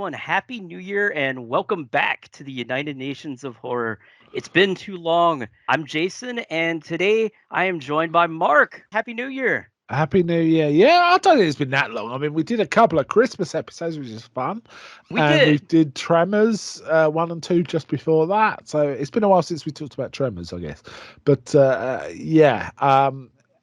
everyone. Happy New Year and welcome back to the United Nations of Horror. It's been too long. I'm Jason, and today I am joined by Mark. Happy New Year. Happy New Year. Yeah, I don't think it's been that long. I mean, we did a couple of Christmas episodes, which is fun. We And we did. did Tremors 1 and 2 just before that. So it's been a while since we talked about Tremors, I guess. But yeah.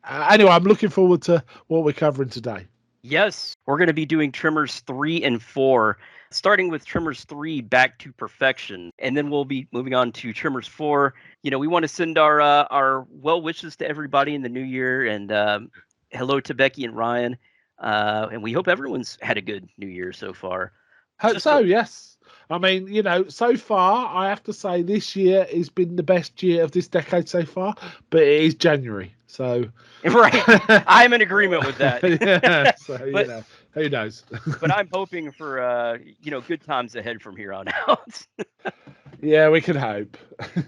Anyway, I'm looking forward to what we're covering today. Yes, we're going to be doing Tremors 3 and 4, starting with Tremors 3 Back to Perfection. And then we'll be moving on to Tremors 4. We want to send our well wishes to everybody in the new year and hello to Becky and Ryan. And we hope everyone's had a good new year so far. Hope so, yes. I mean, so far, I have to say this year has been the best year of this decade so far, but it is January. So, right. I'm in agreement with that. Yeah, so, But- who knows? But I'm hoping for good times ahead from here on out. Yeah, we can hope.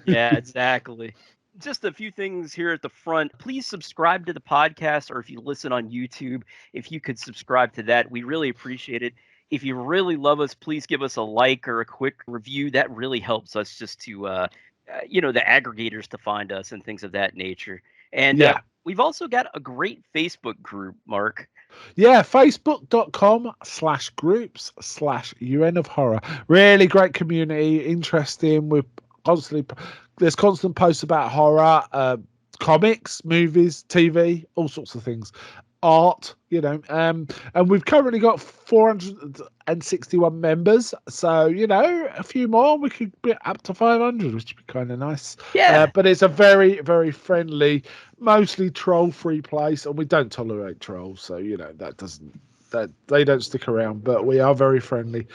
Yeah, exactly. Just a few things here at the front. Please subscribe to the podcast, or if you listen on YouTube, if you could subscribe to that, we really appreciate it. If you really love us, please give us a like or a quick review. That really helps us just to, the aggregators to find us and things of that nature. And Yeah. we've also got a great Facebook group, Mark. Yeah, facebook.com/groups/UN of Horror. Really great community, interesting. There's constant posts about horror, comics, movies, TV, all sorts of things. Art, and we've currently got 461 members. So, a few more, we could be up to 500, which would be kind of nice. Yeah. But it's a very, very friendly, mostly troll-free place, and we don't tolerate trolls. So, that they don't stick around. But we are very friendly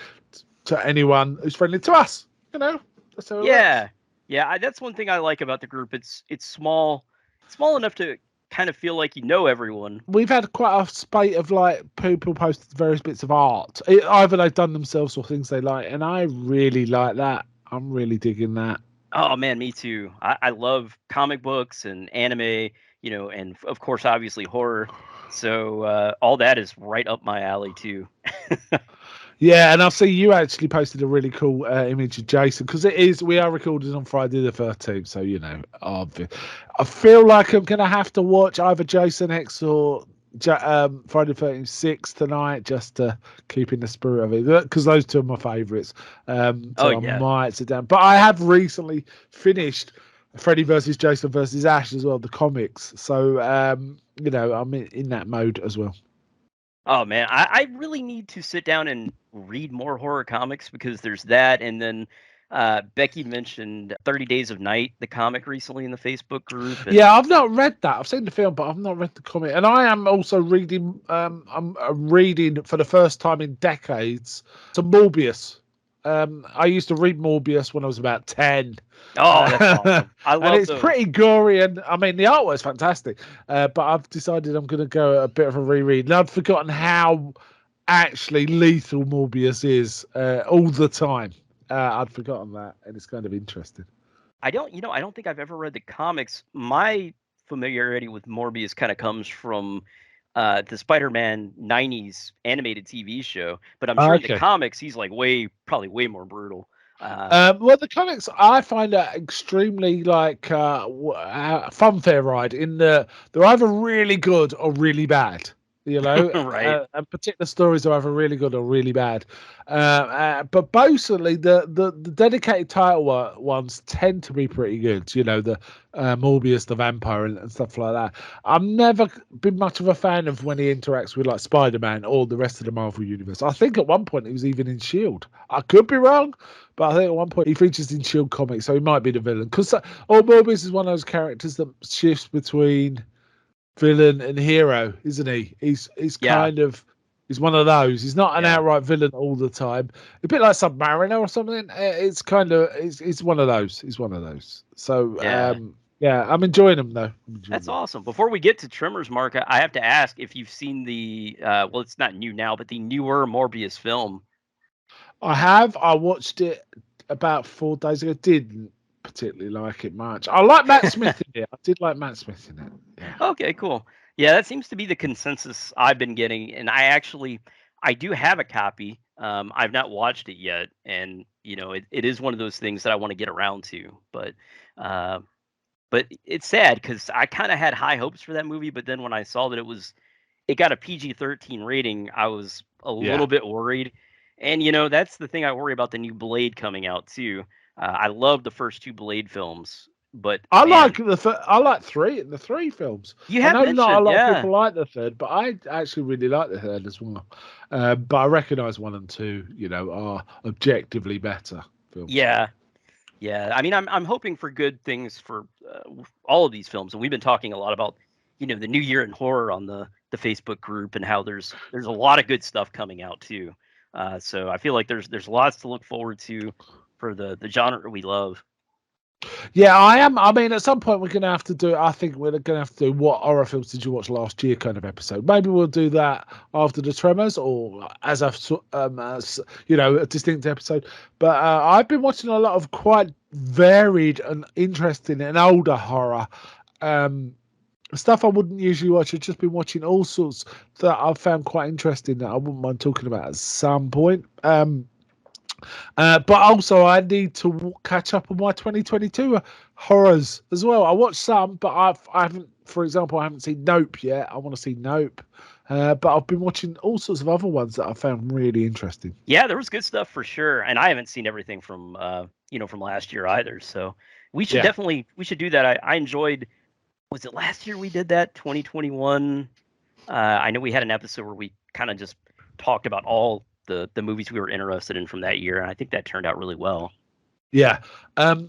to anyone who's friendly to us. That's how it works. Yeah. That's one thing I like about the group. It's small enough to kind of feel like you know everyone. We've had quite a spate of people post various bits of art. Either they've done themselves or things they like, and I really like that. I'm really digging that. Oh man, me too. I love comic books and anime, and of course, obviously horror. So all that is right up my alley too. Yeah, and I see you actually posted a really cool image of Jason because we are recording on Friday the 13th, so I feel like I'm gonna have to watch either Jason X or Friday the 13th 6 tonight just to keep in the spirit of it because those two are my favourites. So I might sit down, but I have recently finished Freddy versus Jason versus Ash as well, the comics. So I'm in that mode as well. Oh man, I really need to sit down and read more horror comics because there's that, and then Becky mentioned 30 Days of Night, the comic, recently in the Facebook group. And... Yeah, I've not read that. I've seen the film, but I've not read the comic. And I am also reading. I'm reading for the first time in decades some Morbius. I used to read Morbius when I was about 10. Oh, that's awesome! I love and it's those. pretty gory, and I mean the artwork's fantastic. But I've decided I'm going to go a bit of a reread. And I'd forgotten how actually lethal Morbius is all the time. I'd forgotten that, and it's kind of interesting. I don't think I've ever read the comics. My familiarity with Morbius kind of comes from the Spider-Man 90s animated TV show, but I'm sure in the comics he's like probably way more brutal. Well, the comics I find are extremely funfair ride in they're either really good or really bad. Right. And particular stories are either really good or really bad. But mostly the dedicated title ones tend to be pretty good. The Morbius, the vampire, and stuff like that. I've never been much of a fan of when he interacts with like Spider-Man or the rest of the Marvel universe. I think at one point he was even in Shield. I could be wrong, but I think at one point he features in Shield comics, so he might be the villain. Because Morbius is one of those characters that shifts between villain and hero, isn't he? He's he's one of those. He's not an outright villain all the time. A bit like Submariner or something. It's kind of it's one of those. He's one of those. So I'm enjoying him though. That's awesome. Before we get to Tremors, Mark, I have to ask if you've seen the well, it's not new now, but the newer Morbius film. I have. I watched it about 4 days ago. Didn't particularly like it much. I like Matt Smith in it. I did like Matt Smith in it. Yeah. Okay, cool. Yeah, that seems to be the consensus I've been getting, and I do have a copy I've not watched it yet, and it is one of those things that I want to get around to. Uh, but it's sad because I kind of had high hopes for that movie, but then when I saw that it got a PG-13 rating, I was a Yeah. little bit worried. And that's the thing I worry about the new Blade coming out too. I love the first two Blade films, but I like man, I like the three films. you I have know not a mentioned, lot of yeah, people like the third, but I actually really like the third as well. But I recognise one and two, are objectively better films. yeah, yeah. I mean, I'm hoping for good things for all of these films, and we've been talking a lot about the new year in horror on the Facebook group and how there's a lot of good stuff coming out too. So I feel like there's lots to look forward to for the genre we love. Yeah, I am. I mean, at some point we're going to have to do. I think we're going to have to do what horror films did you watch last year kind of episode. Maybe we'll do that after the Tremors or as a distinct episode. But I've been watching a lot of quite varied and interesting and older horror. Um, Stuff I wouldn't usually watch. I've just been watching all sorts that I've found quite interesting that I wouldn't mind talking about at some point. But also, I need to catch up on my 2022 horrors as well. I watched some, but I haven't. For example, I haven't seen Nope yet. I want to see Nope, but I've been watching all sorts of other ones that I found really interesting. Yeah, there was good stuff for sure, and I haven't seen everything from last year either. So Yeah, we should do that. I enjoyed. Was it last year we did that? 2021. I know we had an episode where we kind of just talked about all the movies we were interested in from that year, and I think that turned out really well. yeah,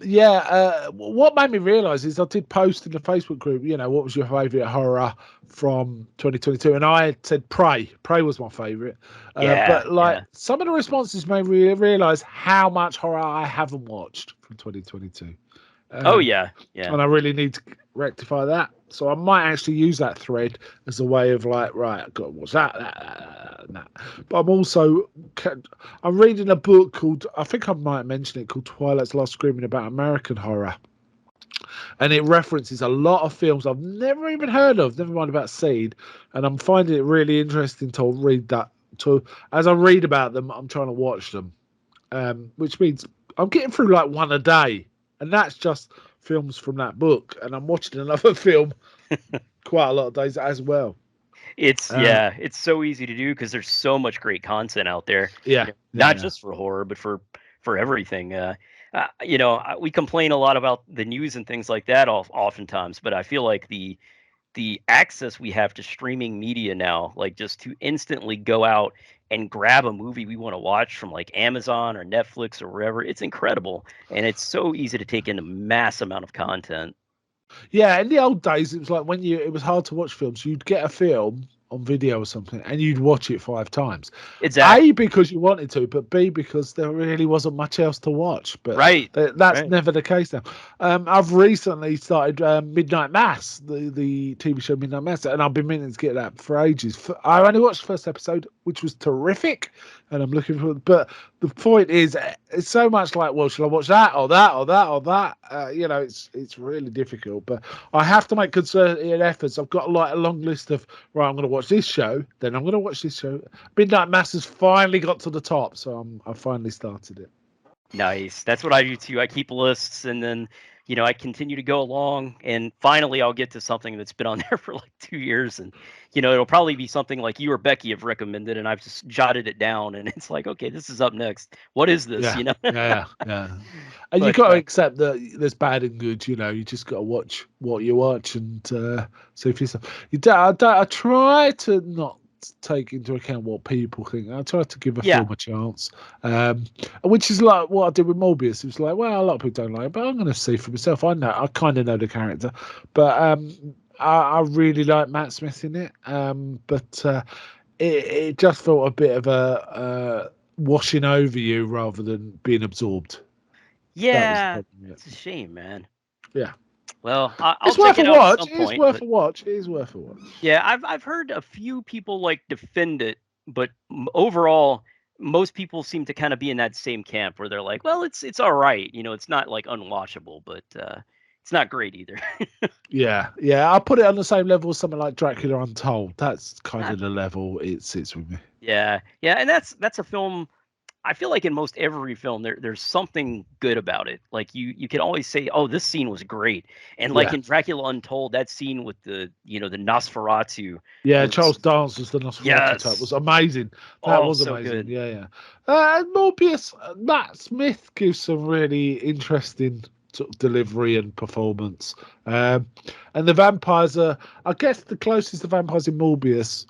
yeah. What made me realise is I did post in the Facebook group. What was your favourite horror from 2022? And I had said Prey. Prey was my favourite. Yeah, But like yeah. some of the responses made me realise how much horror I haven't watched from 2022. Oh Um, yeah, yeah. and I really need to rectify that. So I might actually use that thread as a way of like, right, I've got to watch that. But I'm reading a book called, I think I might mention it, called Twilight's Last Screaming about American horror. And it references a lot of films I've never even heard of, never mind about Seed. And I'm finding it really interesting to read that. As I read about them, I'm trying to watch them, which means I'm getting through like one a day. And that's just films from that book. And I'm watching another film quite a lot of days as well. Uh, It's so easy to do because there's so much great content out there. yeah, yeah, Not yeah. just for horror, but for everything. We complain a lot about the news and things like that oftentimes, but I feel like the access we have to streaming media now, like just to instantly go out and grab a movie we want to watch from like Amazon or Netflix or wherever, it's incredible. And it's so easy to take in a mass amount of content. Yeah, in the old days, it was like it was hard to watch films. You'd get a film on video or something, and you'd watch it 5 times. A, Exactly. because you wanted to, but B, because there really wasn't much else to watch. But Right. that's Right. never the case now. I've recently started Midnight Mass, the TV show Midnight Mass, and I've been meaning to get that for ages. I only watched the first episode, which was terrific, and I'm looking for. But the point is, it's so much like, well, should I watch that or that or that or that? It's really difficult. But I have to make concerted efforts. I've got like a long list of, right, I'm going to watch this show, then I'm going to watch this show. Midnight Mass has finally got to the top, so I finally started it. Nice. That's what I do too. I keep lists and then, I continue to go along and finally I'll get to something that's been on there for like 2 years. And, it'll probably be something like you or Becky have recommended and I've just jotted it down and it's like, okay, this is up next. What is this? Yeah, yeah. And you But got to accept that there's bad and good. You just got to watch what you watch and see for yourself. I try to not take into account what people think. I try to give a yeah, film a chance, which is like what I did with Morbius. It was like, well, a lot of people don't like it, but I'm going to see for myself. I kind of know the character, but I really like Matt Smith in it. But it just felt a bit of a washing over you rather than being absorbed. That was the yeah, problem. Yeah. it's a shame, man. Yeah. Well, I'll It's check worth a it out at watch. some It is point, worth but a watch. It is worth a watch. yeah, I've heard a few people like defend it, but overall, most people seem to kind of be in that same camp where they're like, well, it's all right, it's not like unwatchable, but it's not great either. Yeah, yeah. I put it on the same level as something like Dracula Untold. That's kind Not, of the level it sits with me. yeah, yeah, and that's a film. I feel like in most every film there's something good about it. Like you can always say, "Oh, this scene was great." And like Yeah. in Dracula Untold, that scene with the Nosferatu Yeah, was Charles Dance's the Nosferatu type was yes. amazing. That Oh, was so amazing. good. Yeah, yeah. Morbius, Matt Smith gives some really interesting sort of delivery and performance. And the vampires are, I guess, the closest the vampires in Morbius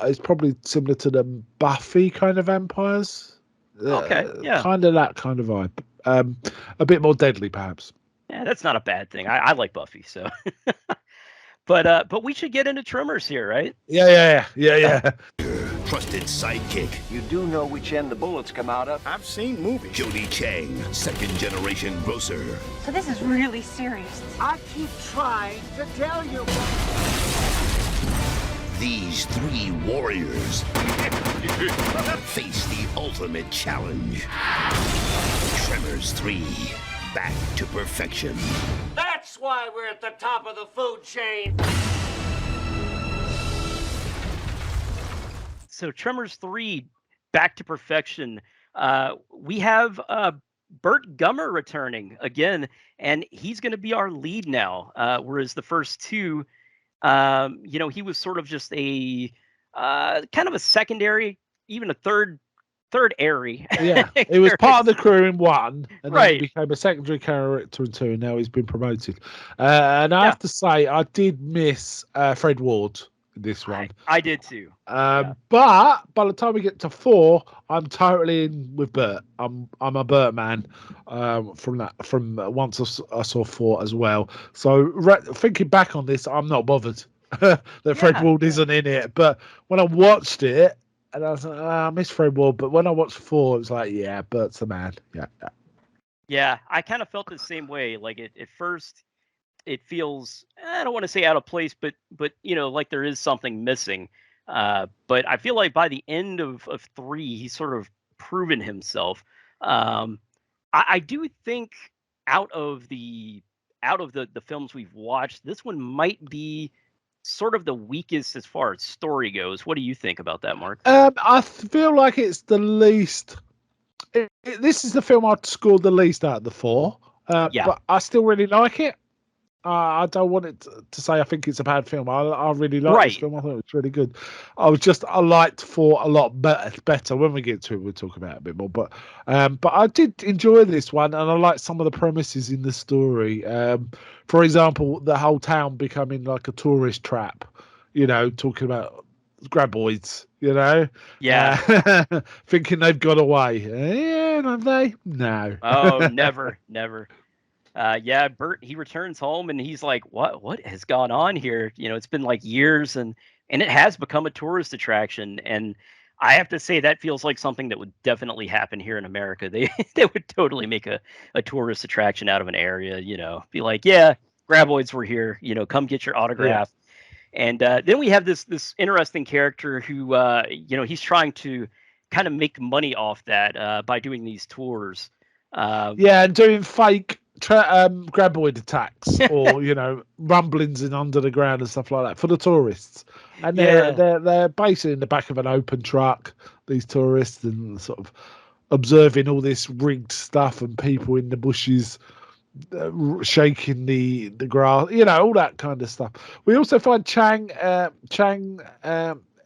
is probably similar to the Buffy kind of vampires. Okay, yeah. Kind of that kind of vibe. A bit more deadly, perhaps. Yeah, that's not a bad thing. I like Buffy, so but we should get into Tremors here, right? Yeah. Trusted sidekick, You do know which end the bullets come out of? I've seen movies. Jody Chang, second generation grocer. So this is really serious. I keep trying to tell you. These three warriors face the ultimate challenge. Tremors 3, Back to Perfection. That's why we're at the top of the food chain. So Tremors 3, Back to Perfection. We have Burt Gummer returning again, and he's going to be our lead now. Whereas the first two, he was sort of just a kind of a secondary, even a third airy. Yeah, he was part of the crew in one, and then Right. he became a secondary character in two, and now he's been promoted. And I have to say, I did miss Fred Ward in this one. I did too. But by the time we get to 4, I'm totally in with Bert. I'm a Bert man from once I saw 4 as well. So thinking back on this, I'm not bothered that Fred Ward isn't in it. But when I watched it, and I was like, I miss Fred Ward. But when I watched 4, it was like, yeah, Bert's the man. Yeah, I kind of felt the same way. Like at first, it feels, I don't want to say out of place, but like there is something missing. But I feel like by the end of 3, he's sort of proven himself. I do think out of the films we've watched, this one might be sort of the weakest as far as story goes. What do you think about that, Mark? I feel like it's the least. This is the film I'd scored the least out of the 4. But I still really like it. I don't want it to say I think it's a bad film. I really like this film. I thought it was really good. I liked 4 a lot better. When we get to it, we'll talk about it a bit more. But I did enjoy this one, and I like some of the premises in the story. For example, the whole town becoming like a tourist trap. Talking about graboids. Yeah. Thinking they've got away. Yeah, have they? No. Oh, never. Bert, he returns home and he's like, what has gone on here? It's been like years and it has become a tourist attraction. And I have to say that feels like something that would definitely happen here in America. They would totally make a tourist attraction out of an area, be like, yeah, graboids were here, come get your autograph. Yeah. And then we have this interesting character who, he's trying to kind of make money off that by doing these tours. And doing fake graboid attacks or rumblings in under the ground and stuff like that for the tourists, and they're basically in the back of an open truck, these tourists, and sort of observing all this rigged stuff and people in the bushes shaking the grass, all that kind of stuff. We also find Chang,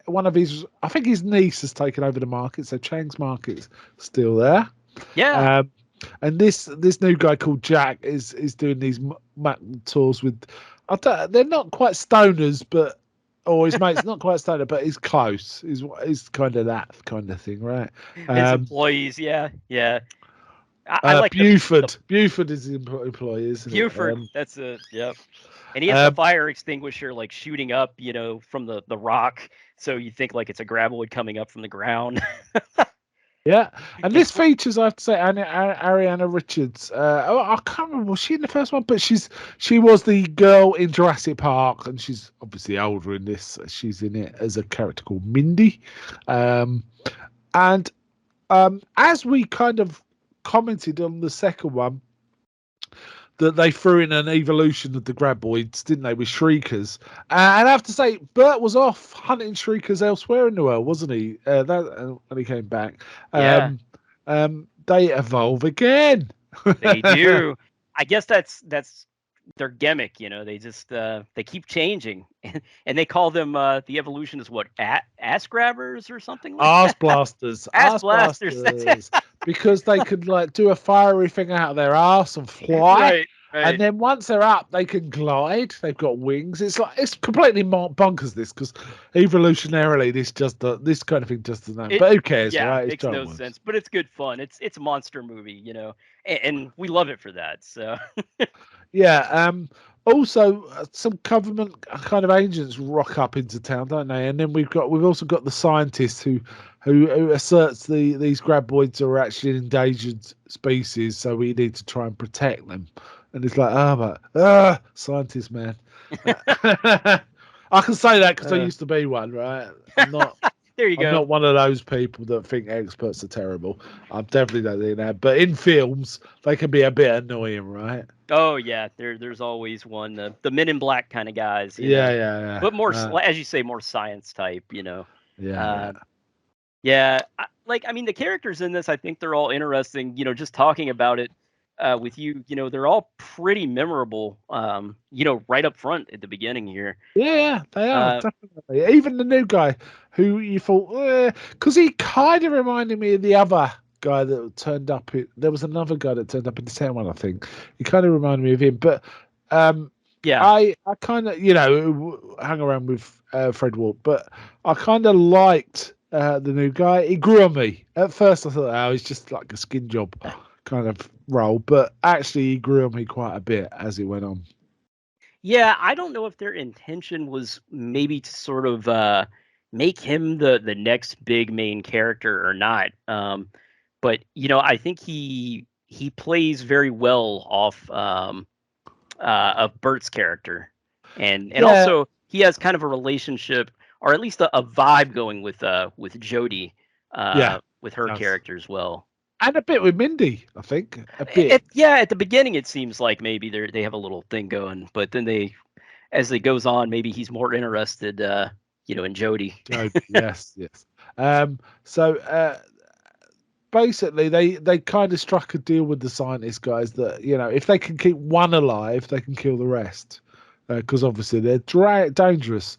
one of his, I think his niece has taken over the market, so Chang's market's still there. And this new guy called Jack is doing these tours with, they're not quite stoners, or his mate's not quite stoner, but he's close. He's kind of that kind of thing, right? His employees, yeah. I like Buford. Buford is the employee, isn't Buford, that's yep. And he has the fire extinguisher like shooting up, from the rock, so you think like it's a graboid coming up from the ground. Yeah, and this features, I have to say, Ariana Richards. I can't remember, was she in the first one? But she was the girl in Jurassic Park, and she's obviously older in this. She's in it as a character called Mindy. And as we kind of commented on the second one, that they threw in an evolution of the graboids, didn't they, with shriekers? And I have to say, Bert was off hunting shriekers elsewhere in the world, wasn't he? When he came back. they evolve again. They do. I guess that's their gimmick, they just they keep changing, and they call them the evolution is what, ass grabbers or something like Arse that. blasters, Ass blasters. That's it. because they could like do a fiery thing out of their arse and fly, Right. and then once they're up, they can glide. They've got wings. It's like it's completely bonkers this because evolutionarily this kind of thing just doesn't happen. But who cares, Yeah, right? It's makes no Tremors. sense, but it's good fun. It's a monster movie, and we love it for that. So Yeah. Also, some government kind of agents rock up into town, don't they? And then we've also got the scientist who asserts these graboids are actually an endangered species, so we need to try and protect them. And it's like, scientist man. I can say that because I used to be one, right? there you I'm go. not one of those people that think experts are terrible. I'm definitely not doing that. But in films, they can be a bit annoying, right? Oh yeah, there's always one, the Men in Black kind of guys, Yeah. but more as you say, more science type, Yeah. Yeah, I mean, the characters in this, I think they're all interesting. Just talking about it with you, they're all pretty memorable. Right up front at the beginning here. Yeah, they are Uh, definitely. Even the new guy, who you thought, because he kind of reminded me of the other guy that turned up. There was another guy that turned up in the second one, I think. He kind of reminded me of him, but yeah, I kind of hung around with Fred Ward, but I kind of liked the new guy. He grew on me at first. I thought, oh, he's just like a skin job kind of role, but actually, he grew on me quite a bit as it went on. yeah. I don't know if their intention was maybe to sort of make him the next big main character or not. But I think he plays very well off of Bert's character, and Yeah, also he has kind of a relationship, or at least a vibe going with Jodie, yeah, with her does. character as well. And a bit with Mindy, I think. A bit. At the beginning it seems like maybe they have a little thing going, but then as it goes on, maybe he's more interested, in Jodie. Oh, yes. So basically, they kind of struck a deal with the scientist guys that if they can keep one alive, they can kill the rest because obviously they're dangerous.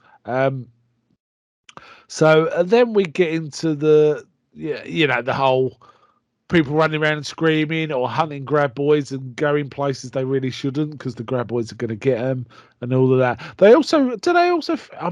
So then we get into the whole people running around and screaming or hunting graboids and going places they really shouldn't because the graboids are going to get them and all of that. I'm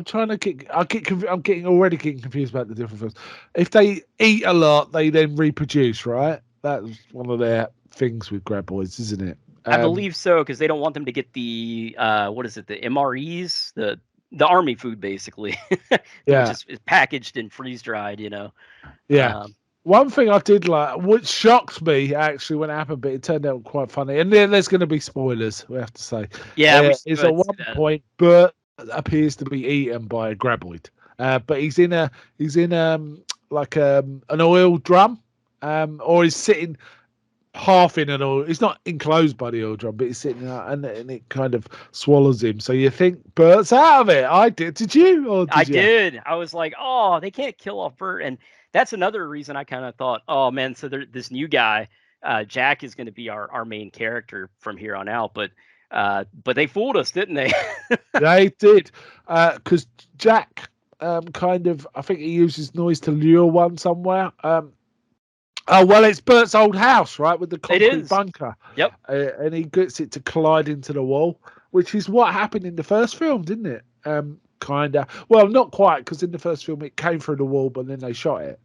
trying to I'm getting confused about the different films. If they eat a lot, they then reproduce, right? That's one of their things with graboids, isn't it? I believe so, because they don't want them to get the what is it, the MREs, the army food basically, which Yeah. is packaged and freeze dried. Yeah. Um, One thing I did like, which shocked me actually when it happened, but it turned out quite funny. And then there's going to be spoilers, we have to say. yeah, we Is should at one say that. point Bert appears to be eaten by a graboid, but he's in like an oil drum, or he's sitting half in an oil. He's not enclosed by the oil drum, but he's sitting there, and it kind of swallows him. So you think Bert's out of it? I did. Did you? Or did I you? did. I was like, oh, they can't kill off Bert, and that's another reason I kind of thought, oh man, so this new guy, Jack, is going to be our main character from here on out. But they fooled us, didn't they? They did, because Jack kind of, I think he uses noise to lure one somewhere. Oh well, it's Bert's old house, right, with the concrete bunker. Yep. And he gets it to collide into the wall, which is what happened in the first film, didn't it? Kinda. Well, not quite, because in the first film it came through the wall, but then they shot it.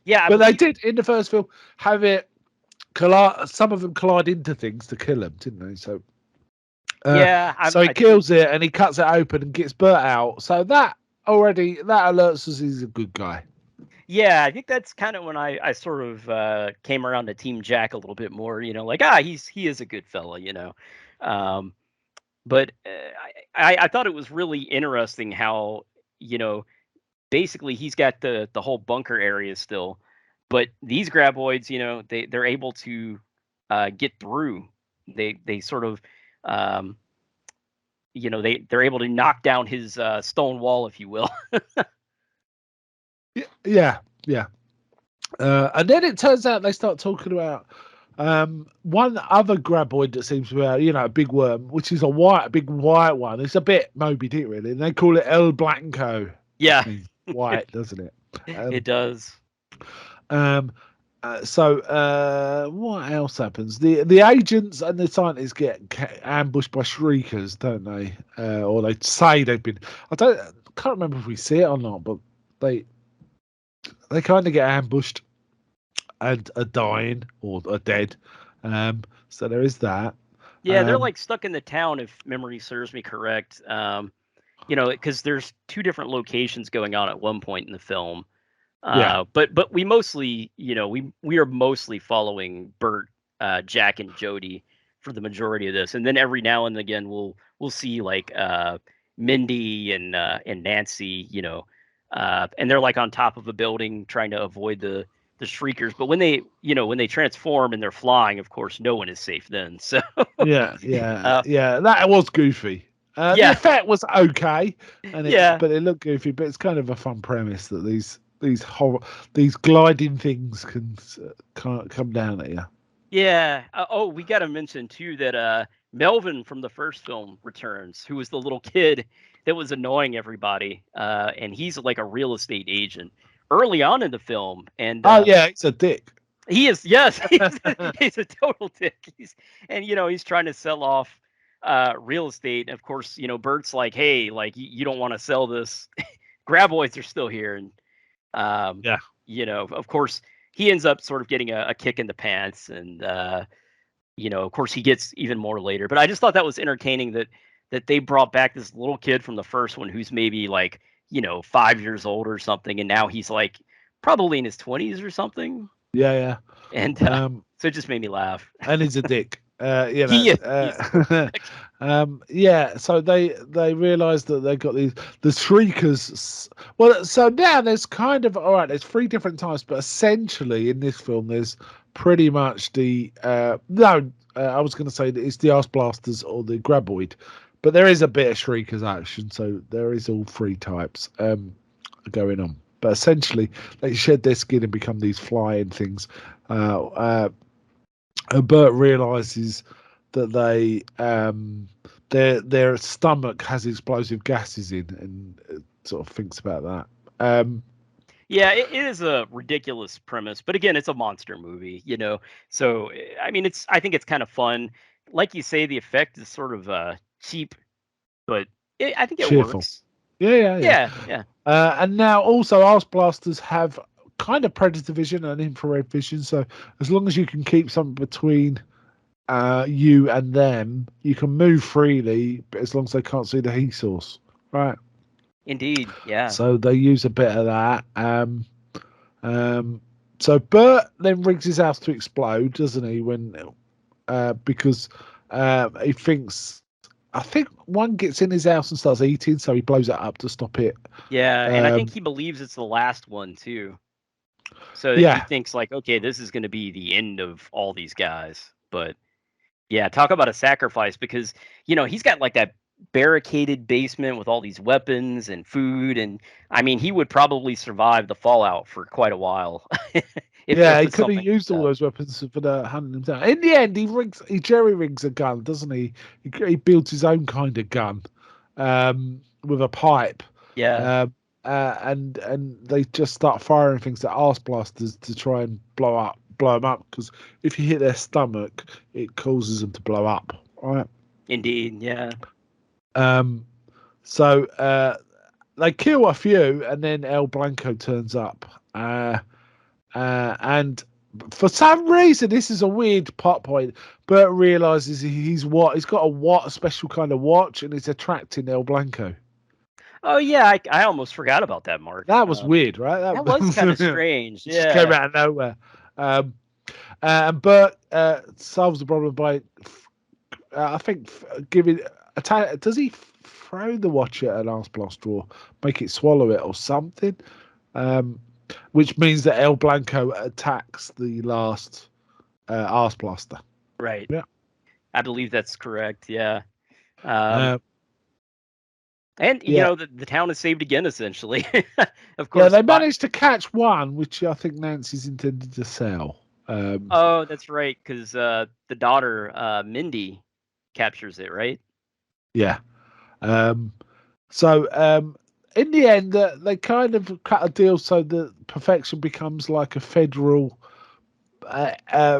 Yeah, but they did in the first film have it collide. Some of them collide into things to kill them, didn't they? So. So he kills it and he cuts it open and gets Bert out. So that alerts us he's a good guy. Yeah, I think that's kind of when I sort of came around to Team Jack a little bit more. Like he is a good fella. But I thought it was really interesting how basically he's got the whole bunker area still, but these graboids, they're able to get through. They sort of they're able to knock down his stone wall, if you will. Yeah. And then it turns out they start talking about one other graboid that seems to be, a big worm, which is big white one. It's a bit Moby Dick, really. And they call it El Blanco. Yeah, Means white, doesn't it? it does. What else happens? The agents and the scientists get ambushed by shriekers, don't they? Or they say they've been. Can't remember if we see it or not, but they kind of get ambushed and are dying or are dead. So there is that. Yeah, they're like stuck in the town, if memory serves me correct. Because there's two different locations going on at one point in the film. But we mostly, we are mostly following Bert, Jack, and Jody for the majority of this, and then every now and again we'll see like Mindy and Nancy, and they're like on top of a building trying to avoid the shriekers. But when they transform and they're flying, of course, no one is safe then. So yeah, that was goofy. The effect was okay, but it looked goofy. But it's kind of a fun premise that these gliding things can come down at you. Yeah. We got to mention too that Melvin from the first film returns, who was the little kid that was annoying everybody, and he's like a real estate agent early on in the film. And he's a dick. He is, yes, he's a total dick. He's trying to sell off real estate. And of course, Bert's like, hey, like you don't want to sell this. Graboids are still here, and of course, he ends up sort of getting a kick in the pants, and of course, he gets even more later. But I just thought that was entertaining that they brought back this little kid from the first one who's maybe like 5 years old or something, and now he's like probably in his 20s or something. Yeah. And so it just made me laugh. And he's a dick. He is. So they realised that they got the shriekers. Well, so now there's kind of there's 3 different types, but essentially in this film there's pretty much the I was going to say that it's the arse blasters or the graboid, but there is a bit of shriekers action, so there is all 3 types going on. But essentially, they shed their skin and become these flying things. And Bert realizes that their stomach has explosive gases in, and sort of thinks about that. It is a ridiculous premise, but again, it's a monster movie, So I mean, I think it's kind of fun. Like you say, the effect is sort of cheap, but I think it works. Yeah. And now also arse blasters have kind of predator vision and infrared vision, so as long as you can keep something between you and them, you can move freely, but as long as they can't see the heat source, right? Indeed, yeah. So they use a bit of that. So Bert then rigs his house to explode, doesn't he? Because he thinks. I think one gets in his house and starts eating, so he blows it up to stop it. Yeah, and I think he believes it's the last one too. So he thinks like, okay, this is going to be the end of all these guys. But yeah, talk about a sacrifice, because he's got like that barricaded basement with all these weapons and food, and I mean he would probably survive the fallout for quite a while. He could have used all those weapons for the hunting him down. In the end, he jerry rigs a gun, doesn't he? He builds his own kind of gun with a pipe. Yeah. And they just start firing things at arse blasters to try and blow them up, because if you hit their stomach, it causes them to blow up. Right? Indeed, yeah. So they kill a few, and then El Blanco turns up. And for some reason, this is a weird plot point. Bert realizes he's got a special kind of watch, and it's attracting El Blanco. Oh yeah, I almost forgot about that, Mark. That was weird, right? That was kind of strange. It just came out of nowhere. And Bert solves the problem by, I think, giving does he throw the watch at an arse blaster or make it swallow it or something? Which means that El Blanco attacks the last arse blaster. Right. Yeah. I believe that's correct. Yeah. And you Yeah. know the town is saved again, essentially. Of Yeah, course. they managed to catch one, which I think Nancy's intended to sell. Oh, that's right, because the daughter Mindy captures it, right? Yeah. So in the end, they kind of cut a deal so that Perfection becomes like a federal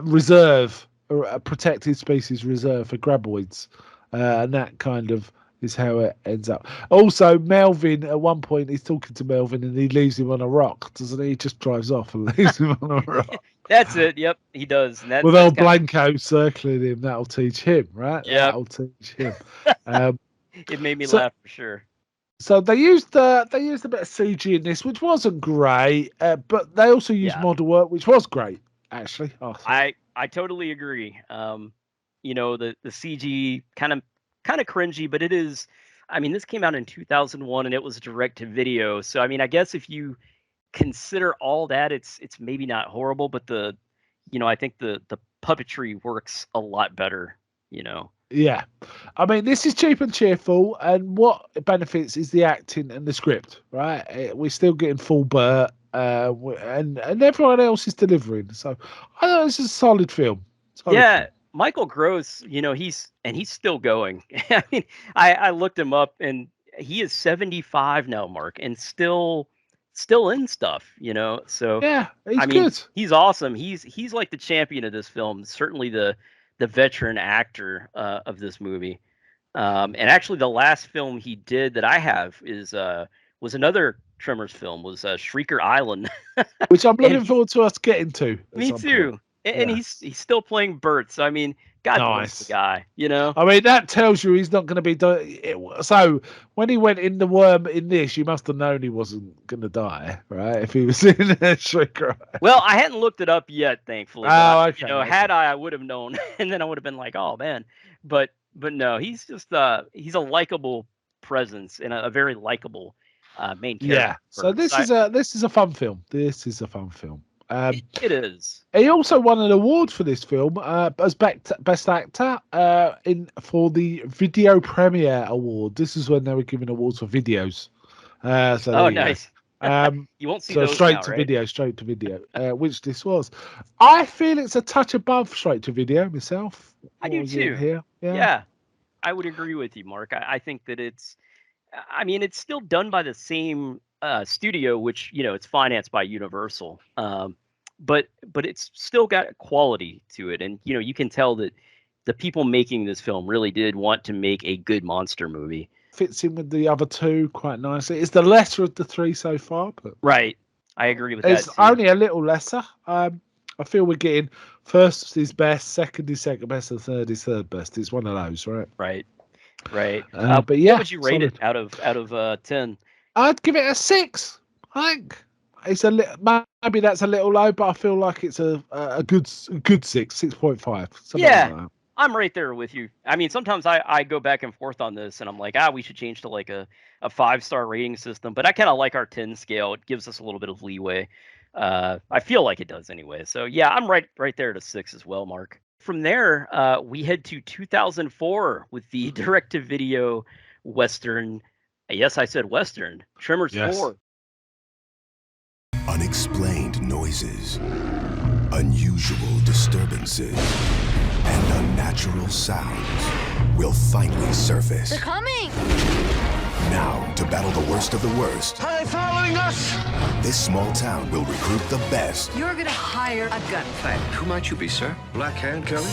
reserve, or a protected species reserve for graboids, and that kind of is how it ends up. Also, Melvin at one point he's talking to Melvin and he leaves him on a rock, doesn't he? He just drives off and leaves him on a rock. That's it. Yep, he does. And With that's old kind of, Blanco circling him, that'll teach him, right? yep. That'll teach him. Um, It made me so, laugh for sure. so they used a bit of CG in this, which wasn't great, but they also used Yeah. model work, which was great, actually. I totally agree. You know, the CG kind of cringy, but it is. I mean, this came out in 2001 and it was direct to video. So I mean, I guess if you consider all that, it's maybe not horrible, but I think the puppetry works a lot better. You know. Yeah, I mean, this is cheap and cheerful, and what benefits is the acting and the script, right? We're still getting full Bert, and everyone else is delivering. So I know this is a solid film. Yeah, Michael Gross, he's still going. I mean, I looked him up and he is 75 now, Mark, and still in stuff. So Yeah, he's I mean, good. he's awesome. He's like the champion of this film, certainly the veteran actor of this movie. And actually the last film he did that I have is was another Tremors film, was Shrieker Island. Which I'm And looking forward to us getting to. At me some point. too. And Yeah. he's still playing Bert. So I mean, God bless the guy. I mean, that tells you he's not going to be So when he went in the worm in this, you must have known he wasn't going to die, right? If he was in a Shrieker. Well, I hadn't looked it up yet, thankfully. Oh, But, okay. had I would have known, and then I would have been like, oh man. But no, he's just he's a likable presence and a very likable main character. Yeah. So this is a fun film. This is a fun film. It is. He also won an award for this film as best actor for the Video Premiere Award. This is when they were giving awards for videos. So nice. You won't see so those straight now, to right? video, which this was. I feel it's a touch above straight to video myself. I do too. Here, Yeah, I would agree with you, Mark. I think that it's still done by the same studio, which it's financed by Universal. But it's still got quality to it, and you can tell that the people making this film really did want to make a good monster movie. Fits in with the other two quite nicely. It's the lesser of the three so far, but right, I agree with that. It's only a little lesser. I feel we're getting first is best, second is second best, and third is third best. It's one of those, right? Right. But yeah, what would you rate it out of 10? I'd give it a 6. I think it's maybe that's a little low, but I feel like it's a good 6.5. Yeah. Like that. I'm right there with you. I mean, sometimes I go back and forth on this, and I'm like, we should change to like a 5-star rating system. But I kind of like our 10 scale. It gives us a little bit of leeway. I feel like it does anyway. So yeah, I'm right there at a 6 as well, Mark. From there, we head to 2004 with the direct-to-video Western. Yes, I said Western. Tremors 4. Unexplained noises, unusual disturbances, and unnatural sounds will finally surface. They're coming! Now, to battle the worst of the worst, Are they following us? this small town will recruit the best. You're gonna hire a gunfighter. Who might you be, sir? Black Hand Kelly?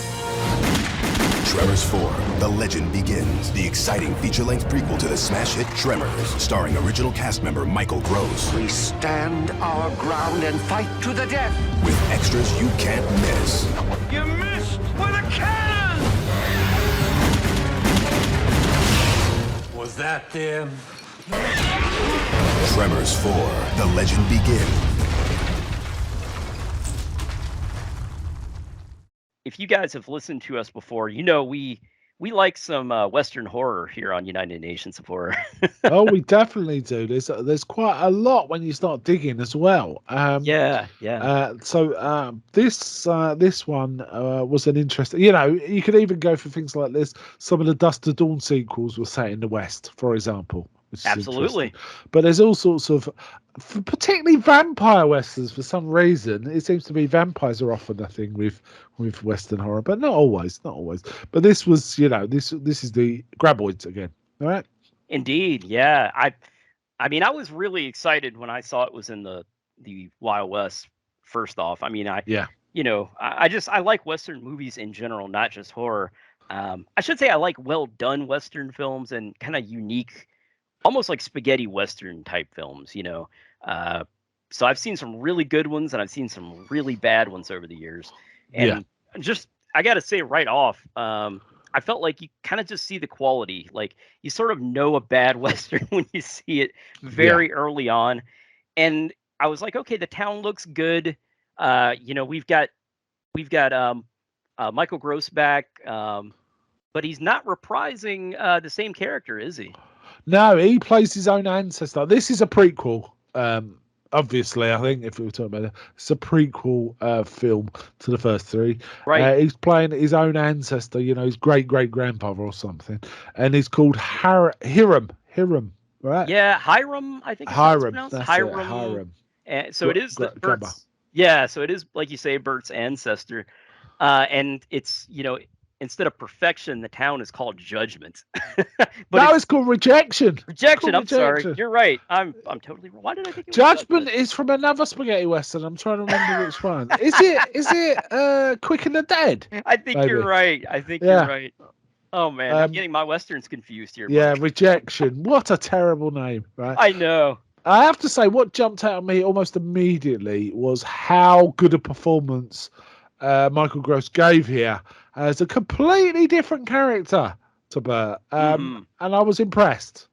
Tremors 4, The Legend Begins. The exciting feature-length prequel to the smash hit Tremors, starring original cast member Michael Gross, We stand our ground and fight to the death. with extras you can't miss. You missed with a cannon! Was that them? Tremors 4, The Legend Begins. If you guys have listened to us before, we like some Western horror here on United Nations of Horror. Oh, we definitely do. There's quite a lot when you start digging as well. Yeah. So this one was an interesting. You could even go for things like this. Some of the Dust to Dawn sequels were set in the West, for example. which is Absolutely. interesting. But there's all sorts of, particularly vampire westerns. For some reason, it seems to be vampires are often a thing with Western horror, but not always, not always. But this was, this is the graboids again. All right. Indeed, yeah. I mean, I was really excited when I saw it was in the Wild West. First off, I mean, Yeah. I like Western movies in general, not just horror. I should say I like well done Western films and kind of unique, almost like spaghetti Western type films. So I've seen some really good ones and I've seen some really bad ones over the years. Yeah. And just I got to say right off, I felt like you kind of just see the quality. Like you sort of know a bad Western when you see it very early on. And I was like, okay, the town looks good. We've got Michael Gross back, but he's not reprising the same character, is he? No, he plays his own ancestor. This is a prequel. Obviously, I think if we were talking about it, it's a prequel film to the first three. Right. He's playing his own ancestor, his great great grandfather or something, and he's called Hiram. Right? Yeah, Hiram, I think is how it's Hiram. pronounced. That's Hiram. it. Hiram. And so it is the Grabber. Bert's. Yeah, so it is like you say, Bert's ancestor, and it's instead of perfection, the town is called Judgment. But No, it's called Rejection. Rejection. Called I'm sorry, Rejection. you're right. I'm totally wrong. Why did I think it was Judgment is from another spaghetti western. I'm trying to remember which one. Is it Quick and the Dead? I think Maybe. you're right. I think Yeah. you're right. Oh man, I'm getting my westerns confused here. Yeah, buddy. Rejection. What a terrible name, right? I know. I have to say, what jumped out at me almost immediately was how good a performance Michael Gross gave here as a completely different character to Bert. And I was impressed.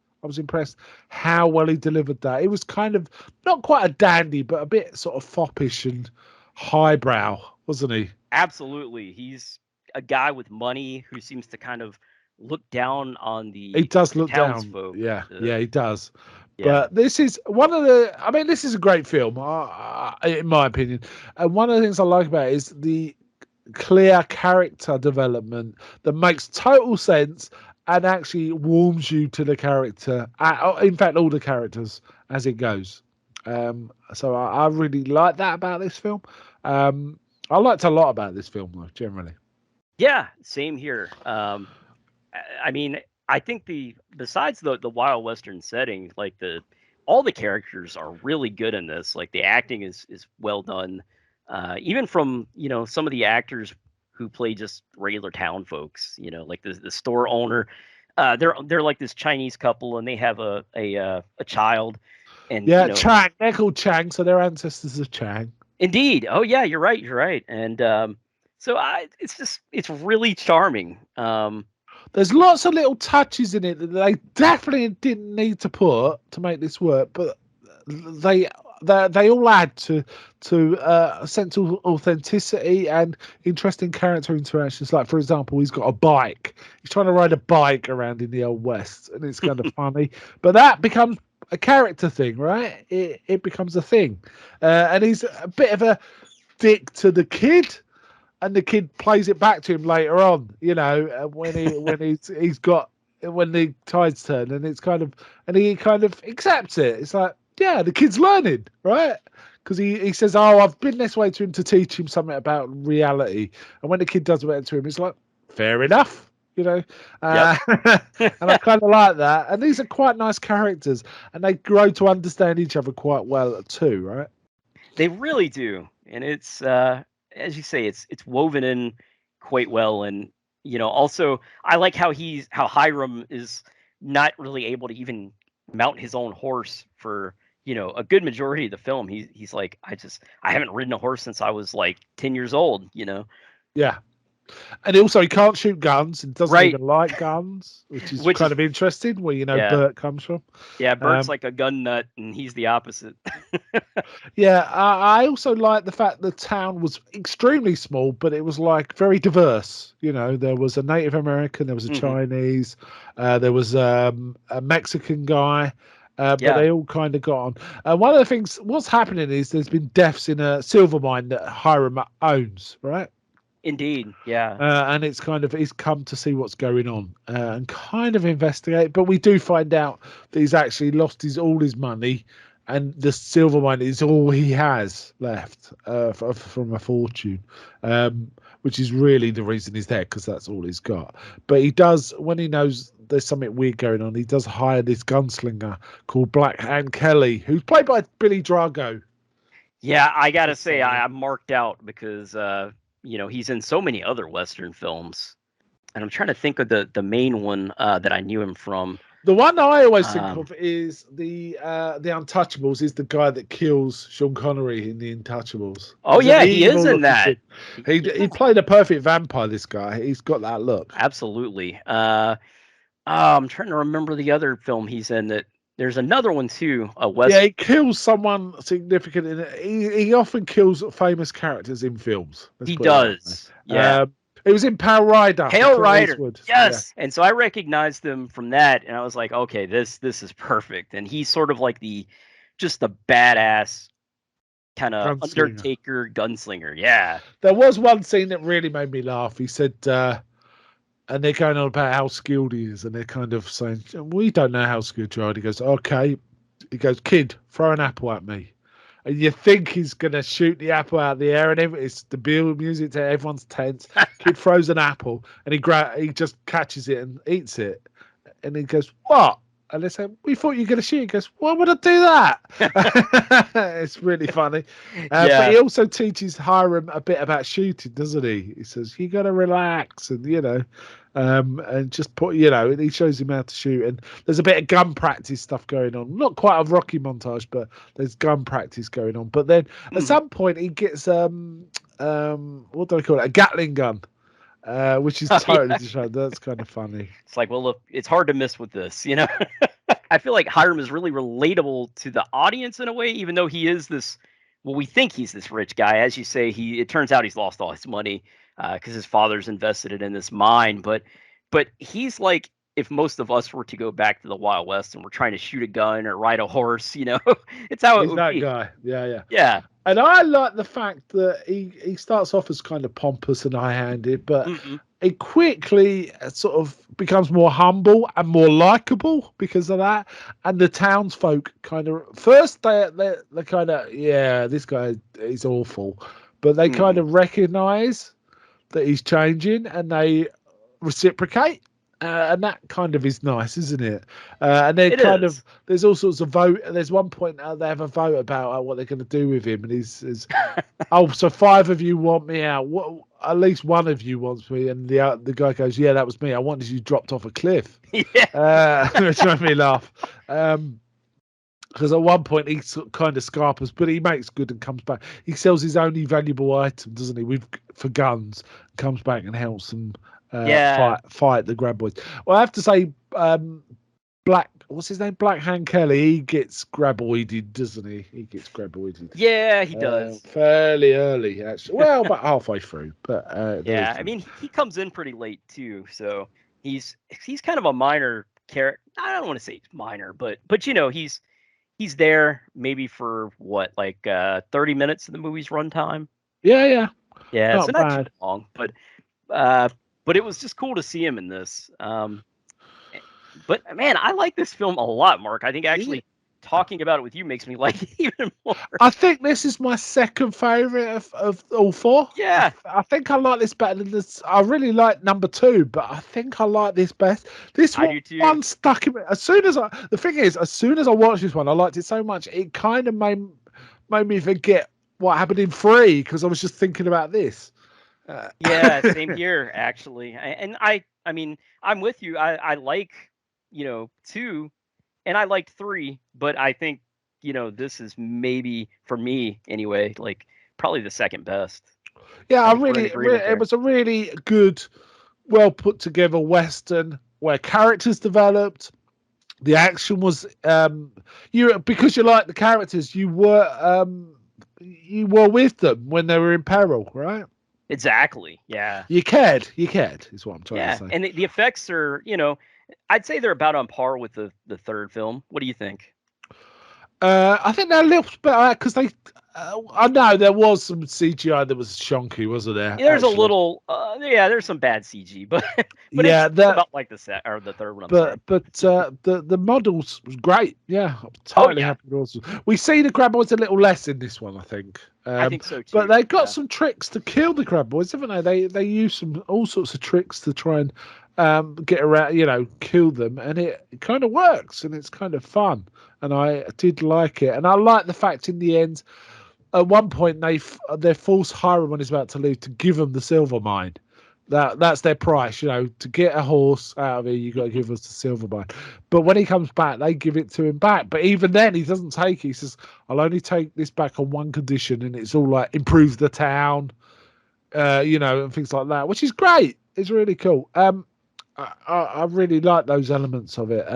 How well he delivered that. It was kind of not quite a dandy, but a bit sort of foppish and highbrow, wasn't he? Absolutely. He's a guy with money who seems to kind of look down on the He does look down. townsfolk. Yeah, he does. Yeah. But this is this is a great film, in my opinion. And one of the things I like about it is the clear character development that makes total sense and actually warms you to the character. In fact, all the characters as it goes. So I really like that about this film. I liked a lot about this film, though, generally. Yeah, same here. I mean, I think besides the Wild Western setting, like all the characters are really good in this. Like the acting is well done. Even from some of the actors who play just regular town folks. Like the store owner. They're like this Chinese couple, and they have a child. And Chang. They're called Chang, so their ancestors are Chang. Indeed. Oh yeah, you're right. And so it's really charming. There's lots of little touches in it that they definitely didn't need to put to make this work, but they all add to a sense of authenticity and interesting character interactions. Like, for example, he's got a bike. He's trying to ride a bike around in the Old West, and it's kind of funny. But that becomes a character thing, right? It becomes a thing, and he's a bit of a dick to the kid. And the kid plays it back to him later on, when the tides turn, and he kind of accepts it. It's like, yeah, the kid's learning, right? Because he says, "Oh, I've been this way to him to teach him something about reality." And when the kid does it to him, it's like, fair enough, Yep. And I kind of like that. And these are quite nice characters, and they grow to understand each other quite well too, right? They really do, and it's as you say, it's woven in quite well. And also I like how Hiram is not really able to even mount his own horse for a good majority of the film. He's like, I haven't ridden a horse since I was like 10 years old. Yeah. And also, he can't shoot guns and doesn't Right. even like guns, which is kind of interesting, where Yeah. Bert comes from. Yeah, Bert's like a gun nut, and he's the opposite. Yeah, I also like the fact the town was extremely small, but it was like very diverse. There was a Native American, there was a Chinese, there was a Mexican guy, but they all kind of got on. One of the things, what's happening is there's been deaths in a silver mine that Hiram owns, right? Indeed, yeah. And it's kind of he's come to see what's going on and kind of investigate. But we do find out that he's actually lost all his money, and the silver mine is all he has left from a fortune, which is really the reason he's there, because that's all he's got. But he does, when he knows there's something weird going on, he does hire this gunslinger called Black Hand Kelly, who's played by Billy Drago. Yeah, I gotta say, I'm marked out because he's in so many other Western films, and I'm trying to think of the main one that I knew him from. The one I always think of is the Untouchables. Is the guy that kills Sean Connery in the Untouchables. Oh yeah, he is in that. He played a perfect vampire. This guy, he's got that look. Absolutely. I'm trying to remember the other film he's in. That there's another one too. Yeah, he kills someone significant in it. He often kills famous characters in films. He does. Yeah. It was in Pale Rider. Pale Rider. Yes. Yeah. And so I recognized him from that, and I was like, okay, this is perfect. And he's sort of like just the badass kind of Undertaker gunslinger. Yeah. There was one scene that really made me laugh. He said, and they're going on about how skilled he is, and they're kind of saying, we don't know how skilled you are. And he goes, okay. He goes, kid, throw an apple at me. And you think he's going to shoot the apple out of the air, and it's the build music to everyone's tense. Kid throws an apple, and he just catches it and eats it. And he goes, what? And they say, we thought you were going to shoot. He goes, why would I do that? It's really funny. But he also teaches Hiram a bit about shooting, doesn't he? He says, you got to relax and, and just put, and he shows him how to shoot. And there's a bit of gun practice stuff going on. Not quite a Rocky montage, but there's gun practice going on. But then at some point he gets, what do I call it? A Gatling gun. Which is totally distracting. That's kind of funny. It's like, well, look, it's hard to miss with this, I feel like Hiram is really relatable to the audience in a way, even though he is this. Well, we think he's this rich guy, as you say. It turns out he's lost all his money because his father's invested it in this mine. But he's like, if most of us were to go back to the Wild West and we're trying to shoot a gun or ride a horse, it's how it would that be. Guy. Yeah. Yeah. And I like the fact that he starts off as kind of pompous and high-handed, but he quickly sort of becomes more humble and more likable because of that. And the townsfolk kind of first they're kind of, this guy is awful, but they kind of recognize that he's changing and they reciprocate. And that kind of is nice, isn't it? And then there's all sorts of vote. There's one point they have a vote about what they're going to do with him, and he says, "Oh, so 5 of you want me out. At least one of you wants me." And the guy goes, "Yeah, that was me. I wanted you dropped off a cliff." Yeah, which made me laugh. Because at one point he kind of scarpers, but he makes good and comes back. He sells his only valuable item, doesn't he? For guns, comes back and helps them. Fight the grab boys. Well, I have to say, what's his name? Black Hand Kelly. He gets graboided, doesn't he? He gets graboided. Yeah, he does. Fairly early, actually. Well, about halfway through. But I mean, he comes in pretty late too, so he's kind of a minor character. I don't want to say he's minor, but he's there maybe for what, like 30 minutes of the movie's runtime. Yeah. So not too long, but it was just cool to see him in this. But man, I like this film a lot, Mark. I think actually talking about it with you makes me like it even more. I think this is my second favorite of all 4. Yeah. I think I like this better than this. I really like number 2, but I think I like this best. This one stuck in me. As soon as I watched this one, I liked it so much. It kind of made me forget what happened in 3 because I was just thinking about this. Yeah, same here actually. And I mean, I'm with you. I like 2, and I liked 3, but I think this is maybe for me anyway, like probably the second best. Yeah, it was a really good, well put together Western where characters developed. The action was because you like the characters, you were with them when they were in peril, right? Exactly. Yeah. You cared is what I'm trying to say. And the effects are, I'd say they're about on par with the third film. What do you think? I think they're a little bit because they. I know there was some CGI that was shonky, wasn't there? There's a actually? little, there's some bad CG, but Yeah, it's about like the set or the third one. I'm sorry. but the models was great. Yeah, I'm totally yeah. happy with those. We see the Graboids a little less in this one, I think. I think so too. But they've got yeah. some tricks to kill the Graboids, haven't they? They use all sorts of tricks to try and get around, kill them, and it kind of works, and it's kind of fun. And I did like it, and I like the fact in the end. At one point, they force Hiram when he's about to leave to give them the silver mine. That's their price, to get a horse out of here. You got to give us the silver mine. But when he comes back, they give it to him back. But even then, he doesn't take it. He says, "I'll only take this back on one condition," and it's all like improve the town, and things like that, which is great. It's really cool. I really like those elements of it.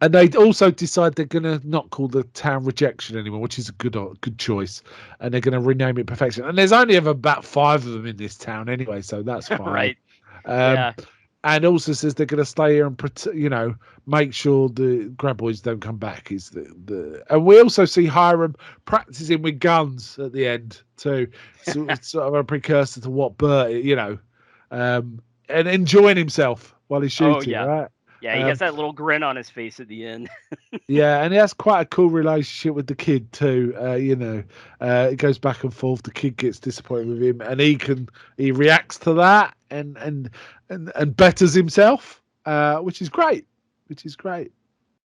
And they also decide they're going to not call the town Rejection anymore, which is a good choice. And they're going to rename it Perfection. And there's only ever about 5 of them in this town anyway, so that's fine. Right. And also says they're going to stay here and make sure the Graboids don't come back. And we also see Hiram practicing with guns at the end too. So it's sort of a precursor to what Bert, and enjoying himself while he's shooting, right? Yeah, he has that little grin on his face at the end. Yeah, and he has quite a cool relationship with the kid too. It goes back and forth. The kid gets disappointed with him, and he reacts to that and betters himself, which is great.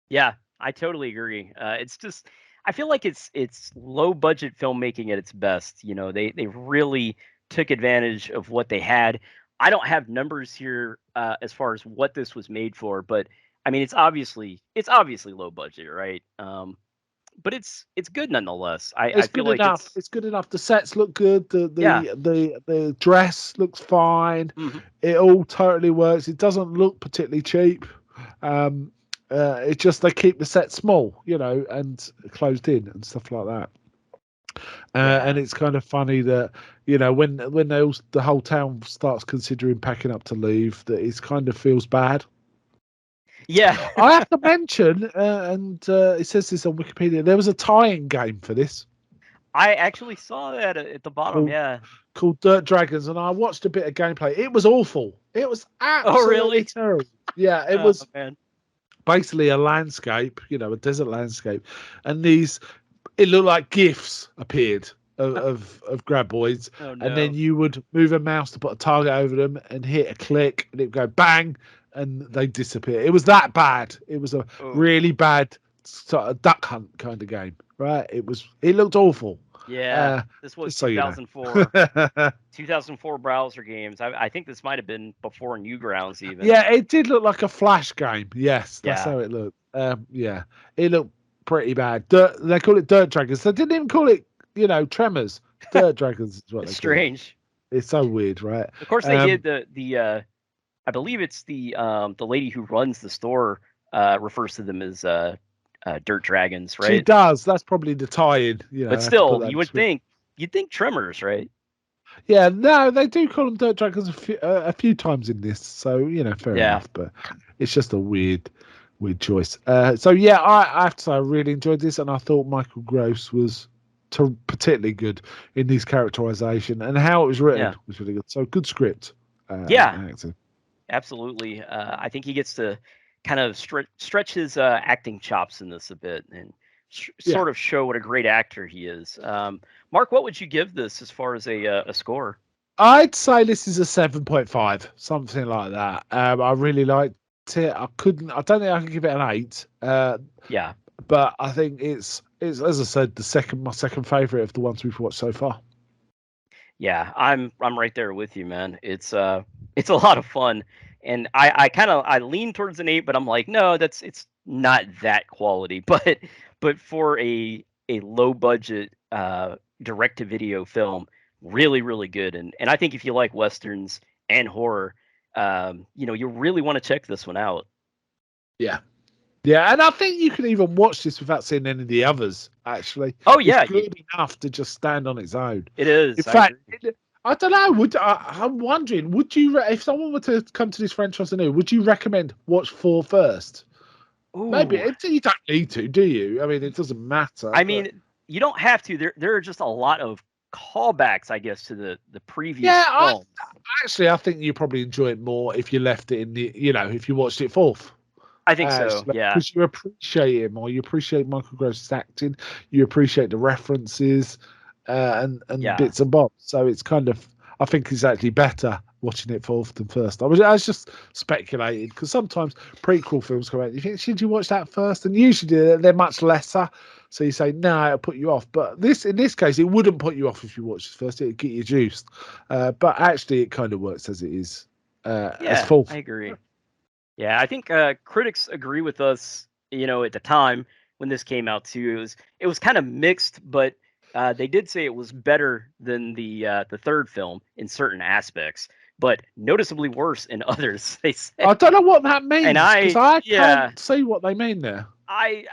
Yeah, I totally agree. It's just I feel like it's low budget filmmaking at its best. They really took advantage of what they had. I don't have numbers here as far as what this was made for, but I mean it's obviously low budget, right? But it's good nonetheless. I feel like enough. It's good enough. The sets look good. The dress looks fine. Mm-hmm. It all totally works. It doesn't look particularly cheap. It's just they keep the set small, and closed in and stuff like that. And it's kind of funny that when the whole town starts considering packing up to leave, that it kind of feels bad. Yeah, I have to mention, and it says this on Wikipedia. There was a tie-in game for this. I actually saw that at the bottom. Called Dirt Dragons, and I watched a bit of gameplay. It was awful. It was absolutely terrible. Yeah, it was basically a landscape, a desert landscape, and it looked like GIFs appeared of Graboids, and then you would move a mouse to put a target over them and hit a click, and it'd go bang, and they disappear. It was that bad. It was a really bad sort of duck hunt kind of game, right? It looked awful. Yeah, this was 2004. 2004 browser games. I think this might have been before Newgrounds even. Yeah, it did look like a Flash game. Yes, that's how it looked. It looked pretty bad. They call it Dirt Dragons. They didn't even call it, Tremors. Dirt Dragons is what it's they strange. Call it. It's so weird, right? Of course, they did the I believe it's the lady who runs the store refers to them as Dirt Dragons, right? She does. That's probably the tie-in. But still, you'd think Tremors, right? Yeah, no, they do call them Dirt Dragons a few times in this, so fair enough. But it's just a weird choice. I have to say I really enjoyed this, and I thought Michael Gross was particularly good in his characterization, and how it was written was really good. So good script. Absolutely. I think he gets to kind of stretch his acting chops in this a bit and sort of show what a great actor he is. Mark, what would you give this as far as a score? I'd say this is a 7.5, something like that. I really liked it. I don't think I could give it an 8. But I think it's as I said, my second favorite of the ones we've watched so far. Yeah, I'm right there with you, man. It's a lot of fun, and I lean towards an 8, but I'm like, no, it's not that quality. But for a low budget direct to video film, really really good. And I think if you like westerns and horror, you really want to check this one out. Yeah, and I think you can even watch this without seeing any of the others, actually. Oh, yeah. It's good enough to just stand on its own. It is. In fact, I don't know. I'm wondering, would you, if someone were to come to this franchise anew, would you recommend watch 4 first? Maybe Ooh, you don't need to, do you? I mean, it doesn't matter. I But mean, you don't have to. There are just a lot of callbacks, I guess, to the previous yeah, films. I think you probably enjoy it more if you left it in the, if you watched it fourth. I think so. Yeah. Because you appreciate it more. You appreciate Michael Gross's acting. You appreciate the references and Yeah. bits and bobs. So it's kind of, I think it's actually better watching it fourth than first. I was just speculating because sometimes prequel films come out. You think, should you watch that first? And usually they're much lesser. So you say, no, it'll put you off. But in this case, it wouldn't put you off if you watched it first. It'd get you juiced. But actually, it kind of works as it is, as Yeah, fourth. I agree. Yeah, I think critics agree with us. At the time when this came out too, it was kind of mixed, but they did say it was better than the third film in certain aspects, but noticeably worse in others. They said, I don't know what that and means because I yeah, can't see what they mean there. I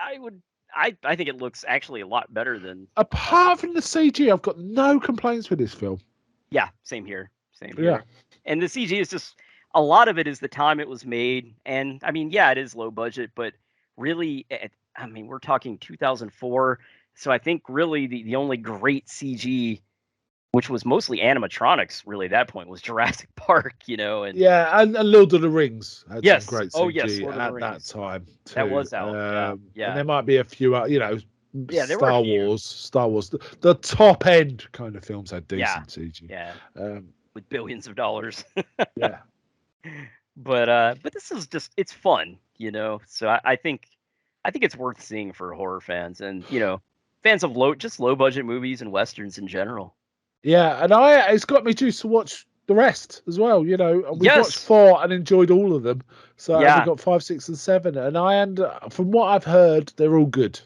think it looks actually a lot better than. Apart from the CG, I've got no complaints with this film. Yeah, same here, same Yeah. here. And the CG is just a lot of it is the time it was made, and I mean, yeah, it is low budget, but really, I mean, we're talking 2004, so I think really the only great CG, which was mostly animatronics, really at that point was Jurassic Park, and Yeah, and Lord of the Rings had some yes, great oh yes, CG Lord of the at that Rings, time too. that was out, yeah, And yeah, there might be a few, yeah, there were a few, Star Wars, the top end kind of films had yeah, decent CG. yeah, Um, with billions of dollars. yeah, But this is just it's fun, So I think it's worth seeing for horror fans and fans of low budget movies and westerns in general. yeah, and it's got me juiced to watch the rest as well. And we've watched Yes. 4 and enjoyed all of them. So and we Yeah. got 5, 6, and 7, and from what I've heard, they're all good.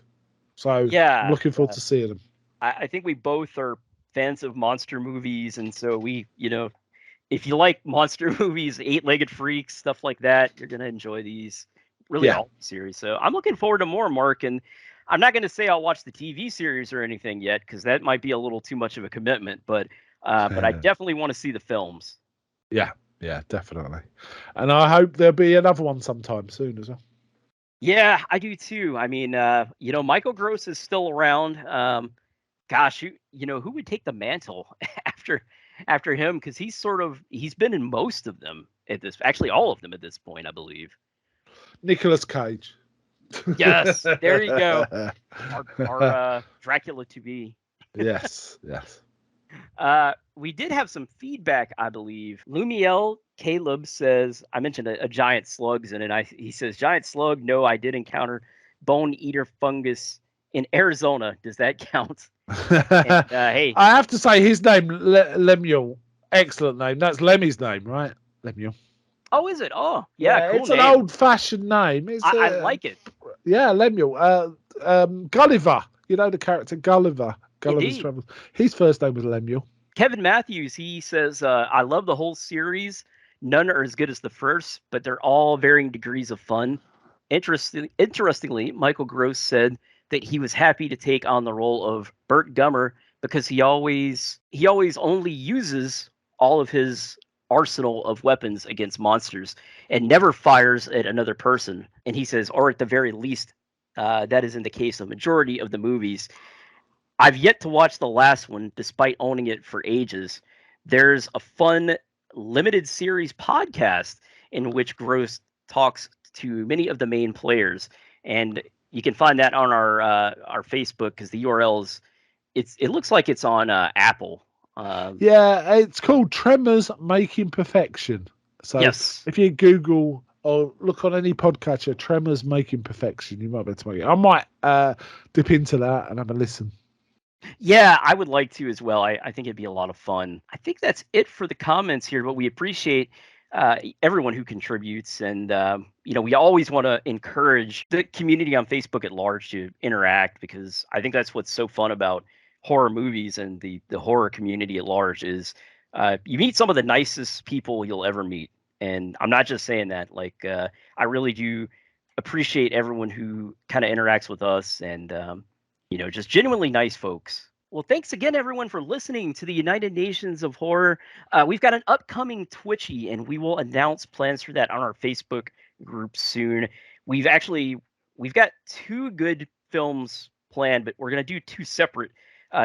So I'm Yeah. looking forward to seeing them. I think we both are fans of monster movies, and so if you like monster movies, eight-legged freaks, stuff like that, you're gonna enjoy these. Really, Yeah. all the series. So I'm looking forward to more, Mark. And I'm not going to say I'll watch the TV series or anything yet because that might be a little too much of a commitment. But I definitely want to see the films. Yeah, definitely. And I hope there'll be another one sometime soon as well. Yeah, I do too. I mean, Michael Gross is still around. Gosh, who would take the mantle after him? Because he's been in most of them actually all of them at this point, I believe. Nicolas Cage. Yes, there you go. Our Dracula to be. Yes. We did have some feedback, I believe. Lumiel Caleb says, I mentioned a giant slugs in it. He says, giant slug. No, I did encounter bone eater fungus in Arizona. Does that count? And, hey, I have to say his name, Lemuel. Excellent name. That's Lemmy's name, right? Lemuel. Oh, is it? Oh, yeah. Cool it's name. an old-fashioned name. I like it. Yeah, Lemuel. Gulliver. You know the character Gulliver. Gulliver's Travels. His first name was Lemuel. Kevin Matthews, he says, I love the whole series. None are as good as the first, but they're all varying degrees of fun. Interestingly, Michael Gross said that he was happy to take on the role of Burt Gummer because he always only uses all of his arsenal of weapons against monsters and never fires at another person. And he says, or at the very least, that is in the case of majority of the movies. I've yet to watch the last one, despite owning it for ages. There's a fun limited series podcast in which Gross talks to many of the main players, and you can find that on our Facebook because the URL is it looks like it's on Apple. Yeah, it's called Tremors Making Perfection. So yes. If you Google or look on any podcatcher, Tremors Making Perfection, you might be able to make it. I might dip into that and have a listen. Yeah, I would like to as well. I think it'd be a lot of fun. I think that's it for the comments here, but we appreciate everyone who contributes. And, we always want to encourage the community on Facebook at large to interact because I think that's what's so fun about horror movies and the horror community at large is you meet some of the nicest people you'll ever meet. And I'm not just saying that. Like, I really do appreciate everyone who kind of interacts with us and, just genuinely nice folks. Well, thanks again, everyone, for listening to the United Nations of Horror. We've got an upcoming Twitchy, and we will announce plans for that on our Facebook group soon. We've actually we've got 2 good films planned, but we're going to do 2 separate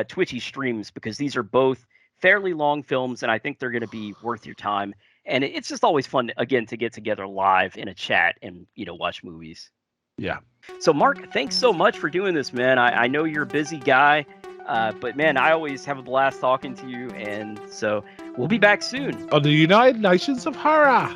Twitchy streams because these are both fairly long films, and I think they're going to be worth your time. And it's just always fun, again, to get together live in a chat and, watch movies. Yeah. So, Mark, thanks so much for doing this, man. I know you're a busy guy, but, man, I always have a blast talking to you. And so we'll be back soon. On the United Nations of Horror.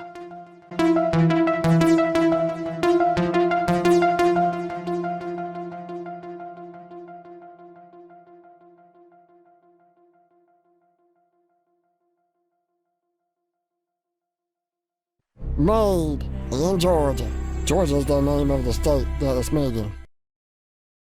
Made in Georgia. Georgia is the name of the state that it's made in.